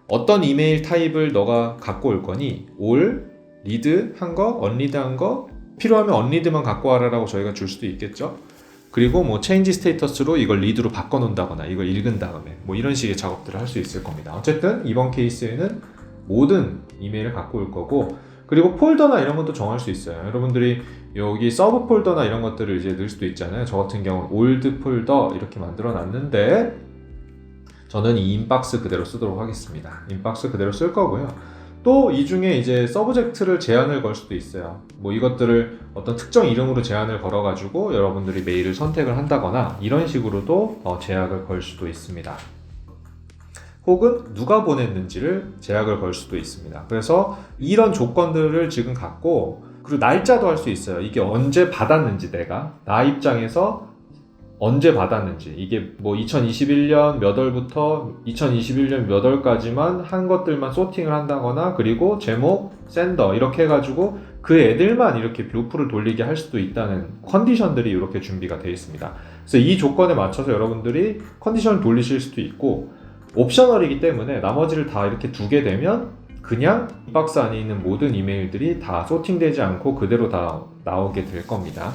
어떤 이메일 타입을 너가 갖고 올 거니 all, read 한 거, unread 한 거, 필요하면 unread만 갖고 와라라고 저희가 줄 수도 있겠죠. 그리고 뭐 change status로 이걸 read로 바꿔놓는다거나 이걸 읽은 다음에 뭐 이런 식의 작업들을 할 수 있을 겁니다. 어쨌든 이번 케이스에는 모든 이메일을 갖고 올 거고, 그리고 폴더나 이런 것도 정할 수 있어요. 여러분들이 여기 서브 폴더나 이런 것들을 이제 넣을 수도 있잖아요. 저 같은 경우는 올드 폴더 이렇게 만들어 놨는데 저는 이 인박스 그대로 쓰도록 하겠습니다. 인박스 그대로 쓸 거고요. 또 이 중에 이제 서브젝트를 제한을 걸 수도 있어요. 뭐 이것들을 어떤 특정 이름으로 제한을 걸어 가지고 여러분들이 메일을 선택을 한다거나 이런 식으로도 제약을 걸 수도 있습니다. 혹은 누가 보냈는지를 제약을 걸 수도 있습니다. 그래서 이런 조건들을 지금 갖고, 그리고 날짜도 할 수 있어요. 이게 언제 받았는지, 내가 나 입장에서 언제 받았는지, 이게 뭐 2021년 몇 월부터 2021년 몇 월까지만 한 것들만 소팅을 한다거나, 그리고 제목, 샌더 이렇게 해가지고 그 애들만 이렇게 루프를 돌리게 할 수도 있다는 컨디션들이 이렇게 준비가 되어 있습니다. 그래서 이 조건에 맞춰서 여러분들이 컨디션을 돌리실 수도 있고, 옵셔널이기 때문에 나머지를 다 이렇게 두게 되면 그냥 인박스 안에 있는 모든 이메일들이 다 소팅되지 않고 그대로 다 나오게 될 겁니다.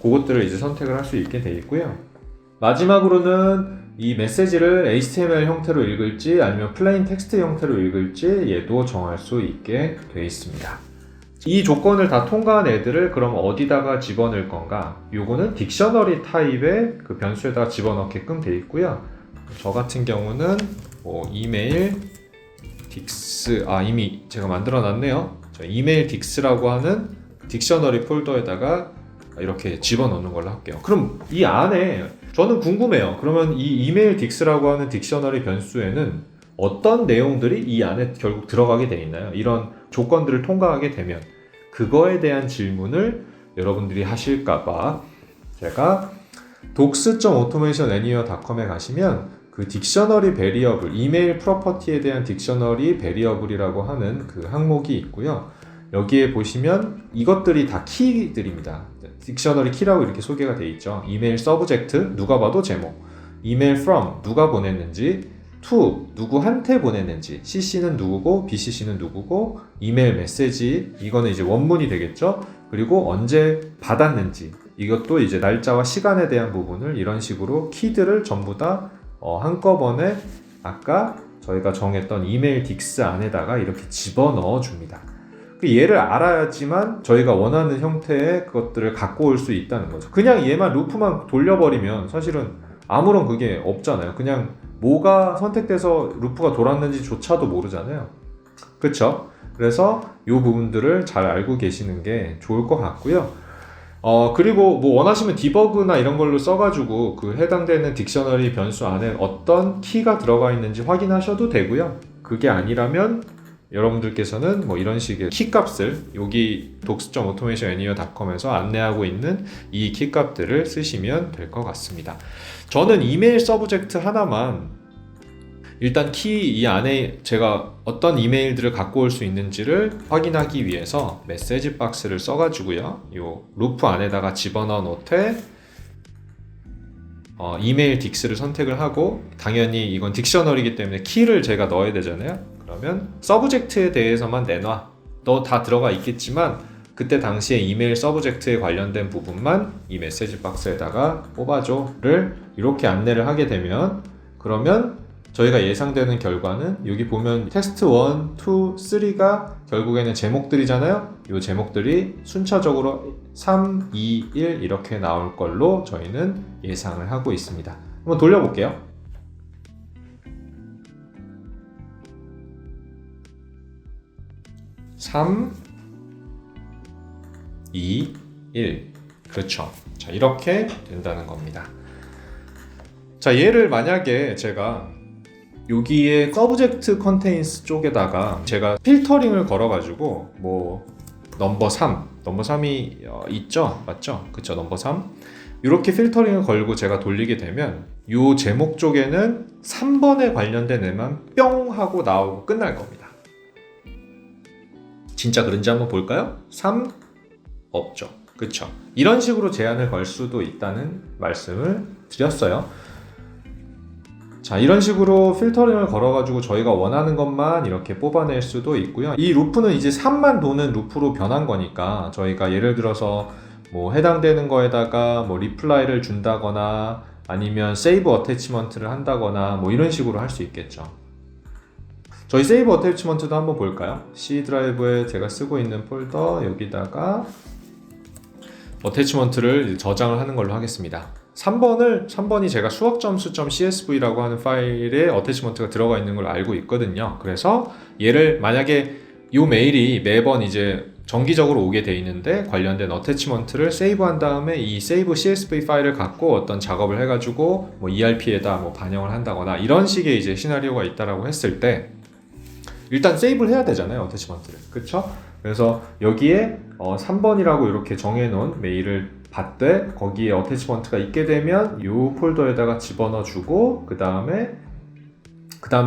그것들을 이제 선택을 할 수 있게 되어 있고요. 마지막으로는 이 메시지를 HTML 형태로 읽을지 아니면 플레인 텍스트 형태로 읽을지 얘도 정할 수 있게 되어 있습니다. 이 조건을 다 통과한 애들을 그럼 어디다가 집어넣을 건가? 요거는 딕셔너리 타입의 그 변수에다가 집어넣게끔 되어 있고요. 저 같은 경우는 뭐 이메일 딕스, 이미 제가 만들어 놨네요. 이메일 딕스라고 하는 딕셔너리 폴더에다가 이렇게 집어넣는 걸로 할게요. 그럼 이 안에 저는 궁금해요. 그러면 이 이메일 딕스라고 하는 딕셔너리 변수에는 어떤 내용들이 이 안에 결국 들어가게 돼 있나요? 이런 조건들을 통과하게 되면 그거에 대한 질문을 여러분들이 하실까봐 제가 docs.automationanywhere.com에 가시면 그 딕셔너리 베리어블, 이메일 프로퍼티에 대한 딕셔너리 베리어블이라고 하는 그 항목이 있고요. 여기에 보시면 이것들이 다 키들입니다. 딕셔너리 키라고 이렇게 소개가 되어 있죠. 이메일 서브젝트, 누가 봐도 제목, 이메일 from, 누가 보냈는지, to, 누구한테 보냈는지, cc는 누구고, bcc는 누구고, 이메일 메시지, 이거는 이제 원문이 되겠죠. 그리고 언제 받았는지, 이것도 이제 날짜와 시간에 대한 부분을 이런 식으로 키들을 전부 다 한꺼번에 아까 저희가 정했던 이메일 딕스 안에다가 이렇게 집어넣어 줍니다. 얘를 알아야지만 저희가 원하는 형태의 그것들을 갖고 올 수 있다는 거죠. 그냥 얘만 루프만 돌려버리면 사실은 아무런 그게 없잖아요. 그냥 뭐가 선택돼서 루프가 돌았는지조차도 모르잖아요. 그쵸? 그래서 이 부분들을 잘 알고 계시는 게 좋을 것 같고요. 그리고 뭐 원하시면 디버그나 이런 걸로 써가지고 그 해당되는 딕셔너리 변수 안에 어떤 키가 들어가 있는지 확인하셔도 되고요. 그게 아니라면 여러분들께서는 뭐 이런 식의 키 값을 여기 docs.automationanywhere.com에서 안내하고 있는 이 키 값들을 쓰시면 될 것 같습니다. 저는 이메일 서브젝트 하나만 일단 키 이 안에 제가 어떤 이메일들을 갖고 올 수 있는지를 확인하기 위해서 메시지 박스를 써가지고요, 요 루프 안에다가 집어넣어 놓되 이메일 딕스를 선택을 하고, 당연히 이건 딕셔너리이기 때문에 키를 제가 넣어야 되잖아요. 그러면 서브젝트에 대해서만 내놔, 너 다 들어가 있겠지만 그때 당시에 이메일 서브젝트에 관련된 부분만 이 메시지 박스에다가 뽑아줘를 이렇게 안내를 하게 되면, 그러면 저희가 예상되는 결과는 여기 보면 테스트 1, 2, 3가 결국에는 제목들이잖아요. 이 제목들이 순차적으로 3, 2, 1 이렇게 나올 걸로 저희는 예상을 하고 있습니다. 한번 돌려볼게요. 3, 2, 1. 그렇죠. 자, 이렇게 된다는 겁니다. 자, 얘를 만약에 제가 여기에 서브젝트 컨테인스 쪽에다가 제가 필터링을 걸어가지고 뭐 넘버 3이 있죠? 맞죠? 그쵸, 넘버 3 이렇게 필터링을 걸고 제가 돌리게 되면 이 제목 쪽에는 3번에 관련된 애만 뿅 하고 나오고 끝날 겁니다. 진짜 그런지 한번 볼까요? 3 없죠. 그쵸? 이런 식으로 제한을 걸 수도 있다는 말씀을 드렸어요. 자, 이런 식으로 필터링을 걸어가지고 저희가 원하는 것만 이렇게 뽑아낼 수도 있고요. 이 루프는 이제 3만 도는 루프로 변한 거니까 저희가 예를 들어서 뭐 해당되는 거에다가 뭐 리플라이를 준다거나 아니면 세이브 어태치먼트를 한다거나 뭐 이런 식으로 할 수 있겠죠. 저희 세이브 어태치먼트도 한번 볼까요? C 드라이브에 제가 쓰고 있는 폴더 여기다가 어태치먼트를 저장을 하는 걸로 하겠습니다. 3번이 제가 수학점수.csv라고 하는 파일에 어태치먼트가 들어가 있는 걸 알고 있거든요. 그래서 얘를 만약에 이 메일이 매번 이제 정기적으로 오게 돼 있는데 관련된 어태치먼트를 세이브한 다음에 이 세이브 csv 파일을 갖고 어떤 작업을 해가지고 뭐 ERP에다 뭐 반영을 한다거나 이런 식의 이제 시나리오가 있다라고 했을 때 일단 세이브를 해야 되잖아요, 어태치먼트를. 그쵸? 그래서 여기에 3번이라고 이렇게 정해놓은 메일을 봤되 거기에 어태치먼트가 있게 되면 이 폴더에다가 집어넣어주고 그 다음에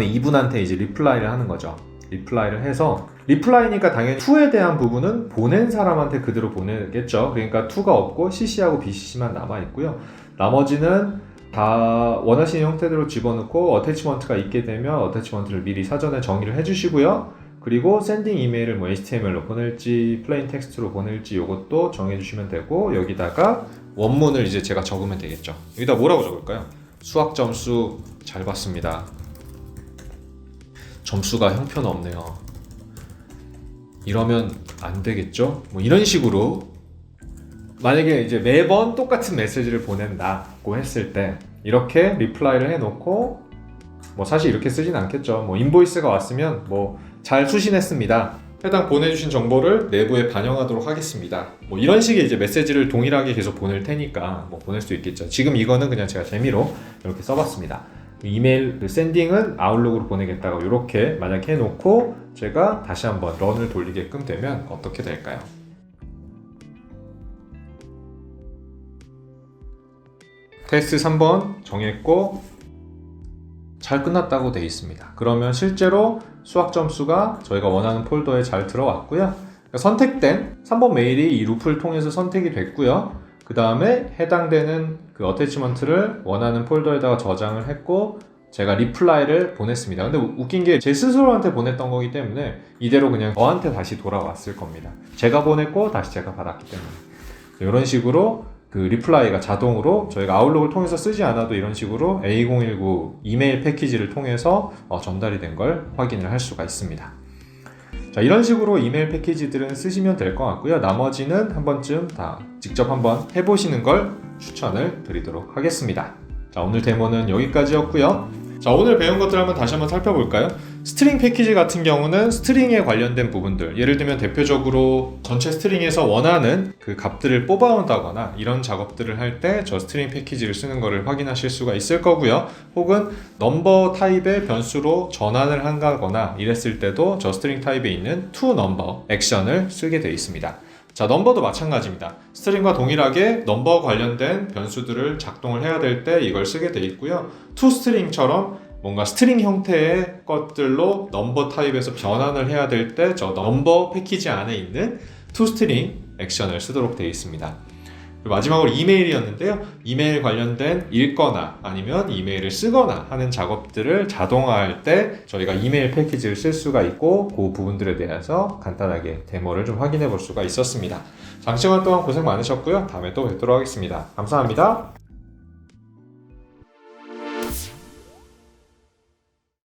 이분한테 이제 리플라이를 하는 거죠. 리플라이를 해서, 리플라이니까 당연히 2에 대한 부분은 보낸 사람한테 그대로 보내겠죠. 그러니까 2가 없고 CC하고 BCC만 남아있고요. 나머지는 다 원하시는 형태대로 집어넣고 어태치먼트가 있게 되면 어태치먼트를 미리 사전에 정의를 해주시고요. 그리고 샌딩 이메일을 뭐 HTML로 보낼지 플레인 텍스트로 보낼지 이것도 정해주시면 되고, 여기다가 원문을 이제 제가 적으면 되겠죠. 여기다 뭐라고 적을까요? 수학 점수 잘 봤습니다. 점수가 형편없네요. 이러면 안 되겠죠? 뭐 이런 식으로 만약에 이제 매번 똑같은 메시지를 보낸다고 했을 때 이렇게 리플라이를 해놓고, 뭐 사실 이렇게 쓰진 않겠죠. 뭐 인보이스가 왔으면 뭐 잘 수신했습니다. 해당 보내주신 정보를 내부에 반영하도록 하겠습니다. 뭐 이런 식의 이제 메시지를 동일하게 계속 보낼 테니까 뭐 보낼 수 있겠죠. 지금 이거는 그냥 제가 재미로 이렇게 써봤습니다. 이메일 샌딩은 아웃룩으로 보내겠다고 이렇게 만약에 해놓고 제가 다시 한번 런을 돌리게끔 되면 어떻게 될까요? 테스트 3번 정했고 잘 끝났다고 되어 있습니다. 그러면 실제로 수학 점수가 저희가 원하는 폴더에 잘 들어왔고요. 그러니까 선택된 3번 메일이 이 루프를 통해서 선택이 됐고요. 그 다음에 해당되는 그 어태치먼트를 원하는 폴더에다가 저장을 했고 제가 리플라이를 보냈습니다. 근데 웃긴 게 제 스스로한테 보냈던 거기 때문에 이대로 그냥 저한테 다시 돌아왔을 겁니다. 제가 보냈고 다시 제가 받았기 때문에. 이런 식으로 그 리플라이가 자동으로 저희가 아웃룩을 통해서 쓰지 않아도 이런 식으로 A019 이메일 패키지를 통해서 전달이 된 걸 확인을 할 수가 있습니다. 자, 이런 식으로 이메일 패키지들은 쓰시면 될 것 같고요. 나머지는 한 번쯤 다 직접 한번 해보시는 걸 추천을 드리도록 하겠습니다. 자, 오늘 데모는 여기까지였고요. 자, 오늘 배운 것들 한번 다시 한번 살펴볼까요? 스트링 패키지 같은 경우는 스트링에 관련된 부분들, 예를 들면 대표적으로 전체 스트링에서 원하는 그 값들을 뽑아온다거나 이런 작업들을 할 때 저 스트링 패키지를 쓰는 것을 확인하실 수가 있을 거고요. 혹은 넘버 타입의 변수로 전환을 한다거나 이랬을 때도 저 스트링 타입에 있는 toNumber 액션을 쓰게 되어 있습니다. 자, 넘버도 마찬가지입니다. 스트링과 동일하게 넘버 관련된 변수들을 작동을 해야 될 때 이걸 쓰게 돼 있고요. toString처럼 뭔가 스트링 형태의 것들로 넘버 타입에서 변환을 해야 될 때 저 넘버 패키지 안에 있는 toString 액션을 쓰도록 되어 있습니다. 그리고 마지막으로 이메일이었는데요. 이메일 관련된 읽거나 아니면 이메일을 쓰거나 하는 작업들을 자동화할 때 저희가 이메일 패키지를 쓸 수가 있고 그 부분들에 대해서 간단하게 데모를 좀 확인해 볼 수가 있었습니다. 장시간 동안 고생 많으셨고요. 다음에 또 뵙도록 하겠습니다. 감사합니다.